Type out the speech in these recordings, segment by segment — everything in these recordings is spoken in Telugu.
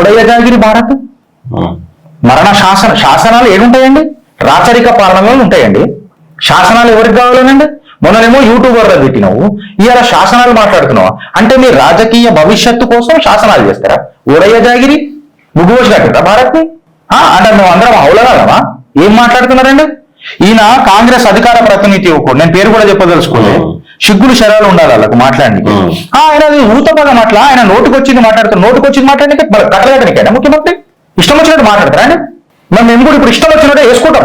ఓడయ్యగాగిరి భారత్ మరణ శాసనాలు ఏడుంటాయండి? రాచరిక పాలనలో ఉంటాయండి. శాసనాలు ఎవరికి కావాలనండి? మొన్ననేమో యూట్యూబర్లో పెట్టినావు, ఇవాళ శాసనాలు మాట్లాడుతున్నావా? అంటే మీ రాజకీయ భవిష్యత్తు కోసం శాసనాలు చేస్తారా? ఓడయ్యగాగిరి ముగ్గుపోసి కట్టారా భారత్ని? అంటే నువ్వు అందరం అవులగాలమా? ఏం మాట్లాడుతున్నారండి? ఈయన కాంగ్రెస్ అధికార ప్రతినిధి ఒకడు, నేను పేరు కూడా చెప్పదలుచుకోలేదు, సిగ్గులు శరాలు ఉండాలి వాళ్ళకు మాట్లాడడానికి. ఆయన ఊతపగా మాట్లా ఆయన నోటుకొచ్చింది మాట్లాడడానికి కట్టలేకనికైనా ముఖ్యమంత్రి ఇష్టం వచ్చినట్టు మాట్లాడతారా అండి? మరి మేము కూడా ఇప్పుడు ఇష్టం వచ్చినట్టు వేసుకుంటాం,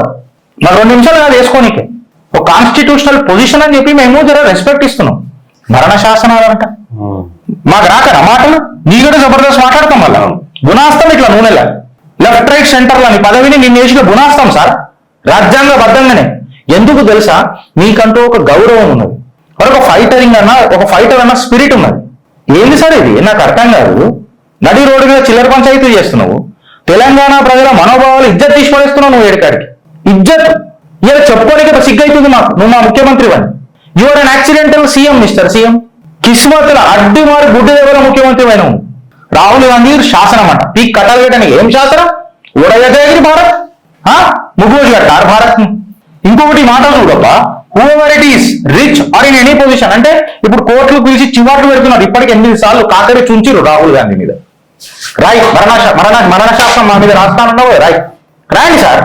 మరి 2 నిమిషాలు కాదు వేసుకోనికే. ఒక కాన్స్టిట్యూషనల్ పొజిషన్ అని చెప్పి మేము జర రెస్పెక్ట్ ఇస్తున్నాం. మరణ శాసనాలు అంట మాకు రాకరా మాటలు? నీ కూడా జబర్దస్త్ మాట్లాడతాం వల్ల గుణాస్తాం ఇట్లా నూనెలా లెఫ్ట్ రైట్ సెంటర్లో నీ పదవిని నిన్ను వేసిన గుణాస్తాం సార్ రాజ్యాంగబద్ధంగానే. ఎందుకు తెలుసా? నీకంటూ ఒక గౌరవం ఉన్నది, ఒక ఫైటర్ అన్న స్పిరిట్ ఉన్నది. ఏంది సార్ ఇది? నాకు అర్థం కాదు. నడి రోడ్డు మీద చిల్లర పంచాయతీ చేస్తున్నావు, తెలంగాణ ప్రజల మనోభావాలు ఇజ్జత్ తీసి పడేస్తున్నావు నువ్వు. ఏడికాడికి ఇజ్జత్ ఇలా చెప్పుకోనికి సిగ్గైతుంది మాకు. నువ్వు మా ముఖ్యమంత్రి అని. Your an accidental CM mister CM. కిస్మత్తుల అడ్డు మారి గుడ్డి దగ్గర ముఖ్యమంత్రి అయిన రాహుల్ గాంధీ శాసనం అంట పీక్ కట్టాలి పెట్టడానికి. ఏం శాసనం? ఓడయ్యగాగిరి భారత్ ముగ్గురు కట్టారు భారత్. ఇంకొకటి మాట చూడప్ప, whoever it is rich or in any position, అంటే ఇప్పుడు కోర్టులు పిలిచి చివాట్లు పెడుతున్నారు. ఇప్పటికి 8 సార్లు కాకరి చుంచిరు రాహుల్ గాంధీ మీద. రాయ్ మరణ శాసనం మా మీద రాస్తానన్నావు రాయ్ రాయండి సార్.